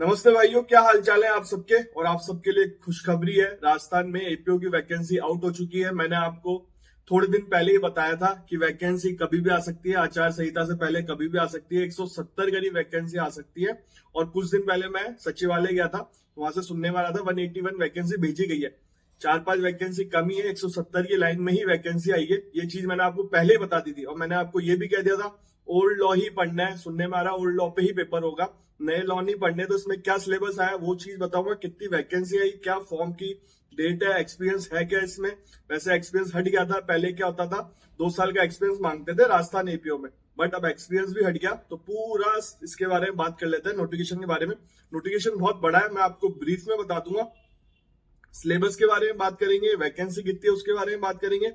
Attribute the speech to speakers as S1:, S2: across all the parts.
S1: नमस्ते भाइयों, क्या हाल चाल है आप सबके। और आप सबके लिए खुशखबरी है, राजस्थान में एपीओ की वैकेंसी आउट हो चुकी है। मैंने आपको थोड़े दिन पहले ही बताया था कि वैकेंसी कभी भी आ सकती है, आचार संहिता से पहले कभी भी आ सकती है। 170 करीब वैकेंसी आ सकती है। और कुछ दिन पहले मैं सचिवालय गया था, वहां से सुनने वाला था 181 वैकेंसी भेजी गई है। 4-5 वैकेंसी कमी है, 170 की लाइन में ही वैकेंसी आई है। ये चीज मैंने आपको पहले ही बता दी थी। और मैंने आपको ये भी कह दिया था ओल्ड लॉ ही पढ़ना है। सुनने में आ रहा ओल्ड लॉ पे ही पेपर होगा, नए लॉ नहीं पढ़ने। तो इसमें क्या सिलेबस आया वो चीज बताऊंगा, कितनी वैकेंसी आई, क्या फॉर्म की डेट है, एक्सपीरियंस है क्या इसमें। वैसे एक्सपीरियंस हट गया था, पहले क्या होता था 2 साल का एक्सपीरियंस मांगते थे राजस्थान एपीओ में, बट अब एक्सपीरियंस भी हट गया। तो पूरा इसके बारे में बात कर लेते हैं, नोटिफिकेशन के बारे में। नोटिफिकेशन बहुत बड़ा है, मैं आपको ब्रीफ में बता दूंगा। सिलेबस के बारे में बात करेंगे, वैकेंसी कितनी है उसके बारे में बात करेंगे,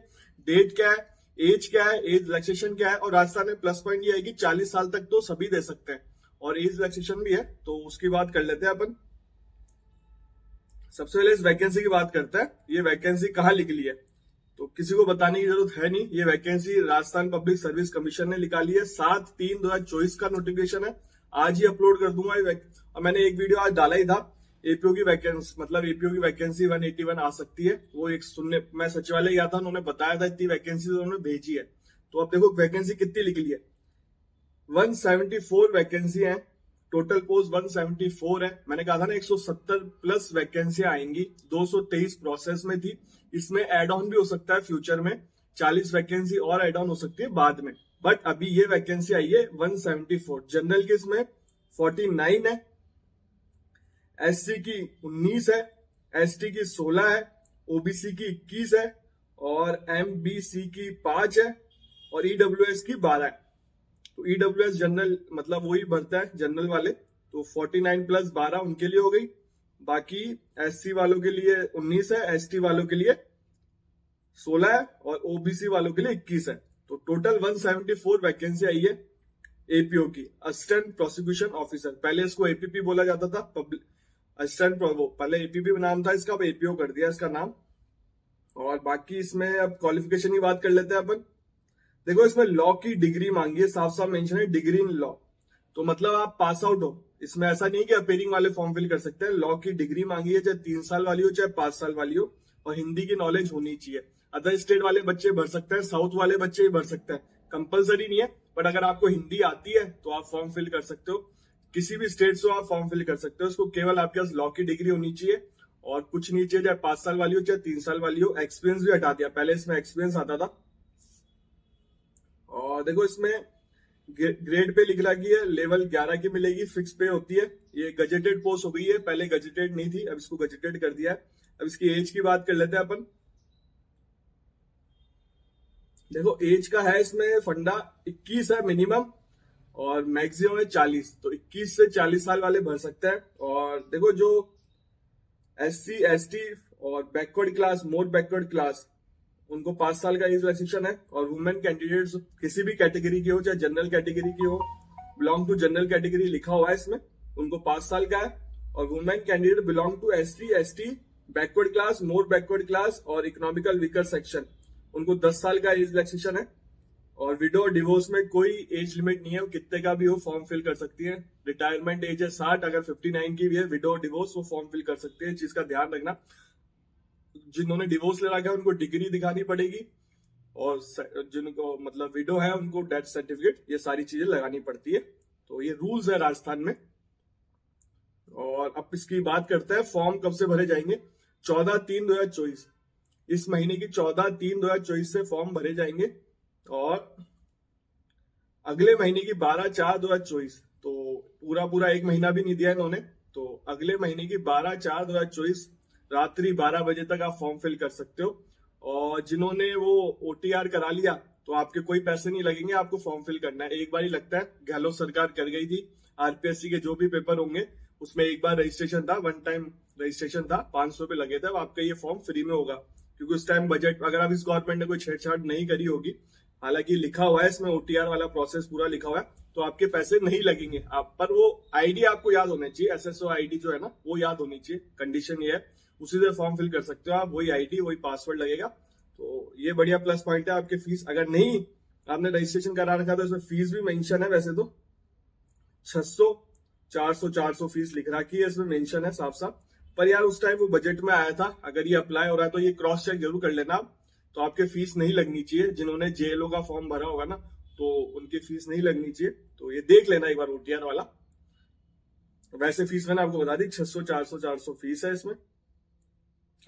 S1: डेट क्या है, एज क्या है, एज रिलैक्सेशन क्या है। और राजस्थान में प्लस पॉइंट ये है कि 40 साल तक तो सभी दे सकते हैं, और एज रिलैक्सेशन भी है, तो उसकी बात कर लेते हैं अपन। सबसे पहले इस वैकेंसी की बात करते हैं। ये वैकेंसी कहाँ निकली है तो किसी को बताने की जरूरत है नहीं। ये vacancy Rajasthan public service commission ने निकाली है। 7/3/2024 का नोटिफिकेशन है। आज ही अपलोड कर दूंगा और मैंने एक वीडियो आज डाला ही था। एपीओ की वैकेंसी, मतलब एपीओ की वैकेंसी 181 आ सकती है। वो एक सुनने मैं सचिवालय गया था, उन्होंने बताया था इतनी वैकेंसी उन्होंने भेजी है। तो अब देखो वैकेंसी कितनी निकली है। 174 वैकेंसी है, टोटल पोस्ट 174 है। मैंने कहा था ना 170 प्लस वैकेंसी आएंगी। 223 प्रोसेस में थी, इसमें एड ऑन भी हो सकता है फ्यूचर में। 40 वैकेंसी और एड ऑन हो सकती है बाद में, बट अभी ये वैकेंसी आई है 174। जनरल की इसमें 49 है, एससी की 19 है, एसटी की 16 है, ओबीसी की 21 है, और एमबीसी की 5 है, और ईडब्ल्यूएस की 12 है। तो ईडब्ल्यूएस जनरल मतलब वही भरता है जनरल वाले। तो 49 प्लस 12 उनके लिए हो गई। बाकी एससी वालों के लिए 19 है, एसटी वालों के लिए 16 है, और ओबीसी वालों के लिए 21 है। तो टोटल 174 वैकेंसी आई है एपीओ की, असिस्टेंट प्रोसिक्यूशन ऑफिसर। पहले इसको एपीपी बोला जाता था, असिस्टेंट, पहले एपीपी नाम था इसका, अब एपीओ कर दिया इसका नाम। और बाकी इसमें अब क्वालिफिकेशन की बात कर लेते हैं अपन। देखो इसमें लॉ की डिग्री मांगी है, साफ साफ मेंशन है डिग्री इन लॉ। तो मतलब आप पास आउट हो, इसमें ऐसा नहीं कि अपेयरिंग वाले फॉर्म फिल कर सकते हैं। लॉ की डिग्री मांगी है, चाहे 3 साल वाली हो चाहे 5 साल वाली हो, और हिंदी की नॉलेज होनी चाहिए। अदर स्टेट वाले बच्चे भर सकते हैं, साउथ वाले बच्चे भी भर सकते हैं, कंपलसरी नहीं है। बट अगर आपको हिंदी आती है तो आप फॉर्म फिल कर सकते हो, किसी भी स्टेट से आप फॉर्म फिल कर सकते हो। उसको केवल आपके पास लॉ की डिग्री होनी चाहिए, और कुछ नहीं चाहिए, चाहे 5 साल वाली हो चाहे 3 साल वाली हो। एक्सपीरियंस भी हटा दिया, पहले इसमें एक्सपीरियंस आता था। और देखो इसमें ग्रेड पे लिख रहा कि ये लेवल 11 की मिलेगी, फिक्स पे होती है। ये गजेटेड पोस्ट हो गई है, पहले गजेटेड नहीं थी, अब इसको गजेटेड कर दिया है। अब इसकी एज की बात कर लेते हैं अपन। देखो एज का है इसमें फंडा 21 है मिनिमम, और मैक्सिमम है 40। तो 21 से 40 साल वाले भर सकते हैं। और देखो जो एससी एसटी और backward class, more backward class, उनको 5 साल का एज रिलैक्सेशन है। और वुमेन कैंडिडेट्स किसी भी कैटेगरी की हो, चाहे जनरल कैटेगरी की हो, बिलोंग टू जनरल कैटेगरी लिखा हुआ है इसमें, उनको 5 साल का है। और women candidate belong to ST ST, backward class, more backward class और इकोनॉमिकल वीकर सेक्शन, उनको 10 साल का एज रिलैक्सेशन है। और विडो और डिवोर्स में कोई एज लिमिट नहीं है, वो कितने का भी हो फॉर्म फिल कर सकती है। रिटायरमेंट एज है 60, अगर 59 की भी है विडो और डिवोर्स, वो फॉर्म फिल कर सकते हैं। चीज का ध्यान रखना, जिन्होंने डिवोर्स ले रखा है उनको डिग्री दिखानी पड़ेगी, और जिनको मतलब विडो है उनको डेथ सर्टिफिकेट, ये सारी चीजें लगानी पड़ती है। तो ये रूल्स है राजस्थान में। और अब इसकी बात करते हैं फॉर्म कब से भरे जाएंगे। 14/3/2024, इस महीने की 14/3/2024 से फॉर्म भरे जाएंगे, और अगले महीने की 12/4/2024, तो पूरा एक महीना भी नहीं दिया इन्होंने। तो अगले महीने की 12/4/2024 रात्रि 12 बजे तक आप फॉर्म फिल कर सकते हो। और जिन्होंने वो ओटीआर करा लिया तो आपके कोई पैसे नहीं लगेंगे, आपको फॉर्म फिल करना है। एक बार ही लगता है, गहलोत सरकार कर गई थी। आरपीएससी के जो भी पेपर होंगे उसमें एक बार रजिस्ट्रेशन था, वन टाइम रजिस्ट्रेशन था, 500 रुपए लगे थे। अब आपका ये फॉर्म फ्री में होगा, क्योंकि उस टाइम बजट, अगर आप इस गवर्नमेंट ने कोई छेड़छाड़ नहीं करी होगी, हालांकि लिखा हुआ है इसमें ओटीआर वाला प्रोसेस पूरा लिखा हुआ है, तो आपके पैसे नहीं लगेंगे। आप पर वो आईडी आपको याद होना चाहिए, एसएसओ आईडी जो है ना वो याद होनी चाहिए। कंडीशन ये है, उसी से फॉर्म फिल कर सकते हो आप, वही आईडी वही पासवर्ड लगेगा। तो ये बढ़िया प्लस पॉइंट है। आपकी फीस अगर नहीं आपने रजिस्ट्रेशन करा रखा तो इसमें फीस भी मेंशन है, वैसे तो 600 400 फीस लिख रखी है, इसमें मेंशन है साफ साफ। पर यार उस टाइम वो बजट में आया था, अगर ये अप्लाई हो रहा है तो ये क्रॉस चेक जरूर कर लेना आप। तो आपके फीस नहीं लगनी चाहिए, जिन्होंने जेएलओ का फॉर्म भरा होगा ना तो उनकी फीस नहीं लगनी चाहिए, तो ये देख लेना एक बार ओटीआर वाला। वैसे फीस मैंने आपको बता दी 600 400 फीस है इसमें।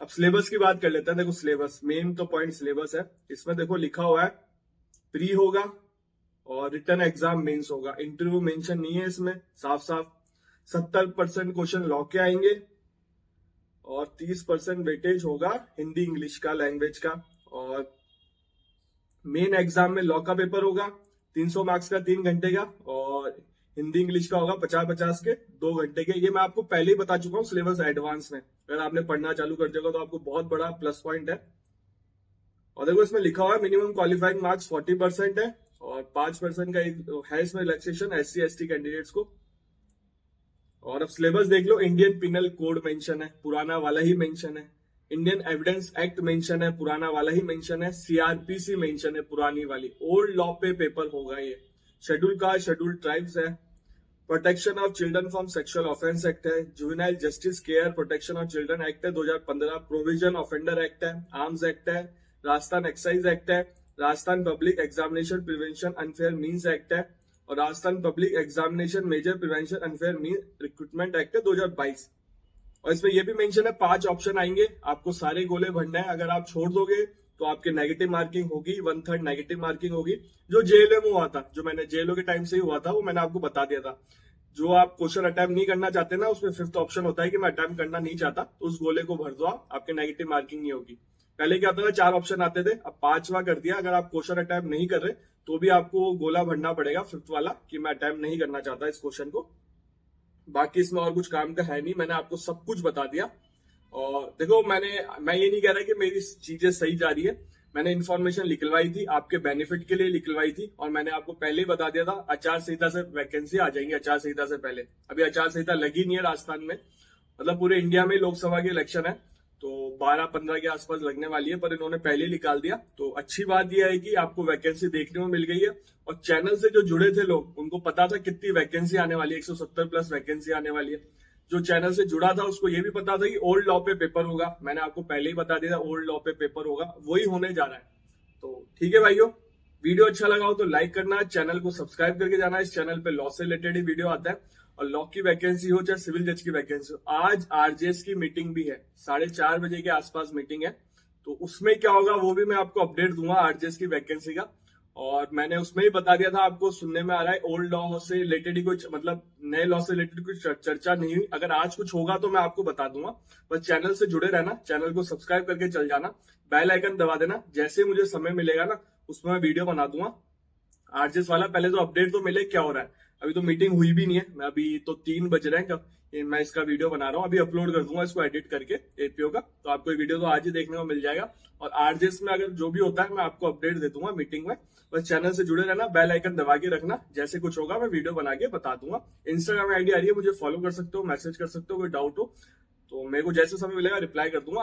S1: अब सिलेबस की बात कर लेते हैं। देखो सिलेबस, मेन तो पॉइंट सिलेबस है। इसमें देखो लिखा हुआ है प्री होगा और रिटर्न एग्जाम मेंस होगा, इंटरव्यू मेंशन नहीं है इसमें साफ साफ। 70% क्वेश्चन लॉ के आएंगे और 30% वेटेज होगा हिंदी इंग्लिश का, लैंग्वेज का। और मेन एग्जाम में लॉ का पेपर होगा 300 मार्क्स का 3 घंटे का, और हिंदी इंग्लिश का होगा 50-50 के 2 घंटे के। ये मैं आपको पहले ही बता चुका हूँ सिलेबस एडवांस में, अगर आपने पढ़ना चालू कर दिया तो आपको बहुत बड़ा प्लस पॉइंट है। और देखो इसमें लिखा हुआ है मिनिमम क्वालिफाइंग मार्क्स 40% है और 5% का है इसमें रिलैक्सेशन SC/ST कैंडिडेट्स को। और अब सिलेबस देख लो, इंडियन पिनल कोड मेंशन है, पुराना वाला ही मेंशन है। इंडियन एविडेंस एक्ट मेंशन है, पुराना वाला ही मेंशन है। CRPC मेंशन है, पुरानी वाली। ओल्ड लॉ पे पेपर होगा ये। शेड्यूल कास्ट, शेड्यूल ट्राइब्स है। Protection of children from sexual offence act है। Juvenile justice care protection of children act है 2015। प्रोविजन ऑफेंडर एक्ट है। आर्म्स एक्ट है। राजस्थान एक्साइज एक्ट है। Rajasthan public examination prevention unfair means act है। और Rajasthan public examination major prevention unfair mean recruitment act है 2022। और इसमें यह भी मेंशन है 5 ऑप्शन आएंगे, आपको सारे गोले भरना है। अगर आप छोड़ दोगे तो आपके नेगेटिव मार्किंग होगी, 1/3 नेगेटिव मार्किंग होगी। जो जेएलओ में हुआ था, जो मैंने जेएलओ के टाइम से ही हुआ था, वो मैंने आपको बता दिया था। जो आप क्वेश्चन अटेम्प्ट नहीं करना चाहते ना, उसमें 5th ऑप्शन होता है कि मैं अटेम्प्ट करना नहीं चाहता, तो उस गोले को भर दो आप, आपके नेगेटिव मार्किंग नहीं होगी। पहले क्या होता था, 4 ऑप्शन आते थे, अब 5वां कर दिया। अगर आप क्वेश्चन अटेम्प्ट नहीं कर रहे तो भी आपको गोला भरना पड़ेगा 5th वाला कि मैं अटेम्प्ट नहीं करना चाहता इस क्वेश्चन को। बाकी इसमें और कुछ काम का है नहीं, मैंने आपको सब कुछ बता दिया। और देखो मैं ये नहीं कह रहा कि मेरी चीजें सही जा रही है, मैंने इन्फॉर्मेशन निकलवाई थी आपके बेनिफिट के लिए निकलवाई थी। और मैंने आपको पहले ही बता दिया था आचार संहिता से वैकेंसी आ जाएंगी, आचार संहिता से पहले। अभी आचार संहिता लगी नहीं है राजस्थान में, मतलब पूरे इंडिया में लोकसभा के इलेक्शन है तो 12-15 के आसपास लगने वाली है, पर इन्होंने पहले ही निकाल दिया। तो अच्छी बात यह है कि आपको वैकेंसी देखने को मिल गई है। और चैनल से जो जुड़े थे लोग, उनको पता था कितनी वैकेंसी आने वाली है, 170 प्लस वैकेंसी आने वाली है। जो चैनल से जुड़ा था उसको ये भी पता था कि ओल्ड लॉ पे पेपर होगा, मैंने आपको पहले ही बता दिया था ओल्ड लॉ पे पेपर होगा, वही होने जा रहा है। तो ठीक है भाइयों, वीडियो अच्छा लगा हो तो लाइक करना, चैनल को सब्सक्राइब करके जाना। इस चैनल पे लॉ से रिलेटेड ही वीडियो आता है, और लॉ की वैकेंसी हो चाहे सिविल जज की वैकेंसी हो। आज आरजेएस की मीटिंग भी है, 4:30 बजे के आसपास मीटिंग है, तो उसमें क्या होगा वो भी मैं आपको अपडेट दूंगा आरजेएस की वैकेंसी का। और मैंने उसमें ही बता दिया था, आपको सुनने में आ रहा है ओल्ड लॉ से रिलेटेड ही कुछ, मतलब नए लॉ से रिलेटेड कुछ चर्चा नहीं हुई। अगर आज कुछ होगा तो मैं आपको बता दूंगा, बस चैनल से जुड़े रहना, चैनल को सब्सक्राइब करके चल जाना, बेल आइकन दबा देना। जैसे मुझे समय मिलेगा ना उसमें मैं वीडियो बना दूंगा आरजेएस वाला। पहले तो अपडेट तो मिले क्या हो रहा है, अभी तो मीटिंग हुई भी नहीं है, मैं अभी तो 3 बज रहे हैं मैं इसका वीडियो बना रहा हूँ, अभी अपलोड कर दूंगा इसको एडिट करके एपीओ का। तो आपको ये वीडियो तो आज ही देखने को मिल जाएगा। और आरजेएस में अगर जो भी होता है मैं आपको अपडेट दे दूंगा मीटिंग में, बस चैनल से जुड़े रहना, बेल आइकन दबा के रखना, जैसे कुछ होगा मैं वीडियो बना के बता दूंगा। इंस्टाग्राम आईडी आ रही है, मुझे फॉलो कर सकते हो, मैसेज कर सकते हो, कोई डाउट हो तो मेरे को जैसे समय मिलेगा रिप्लाई कर दूंगा।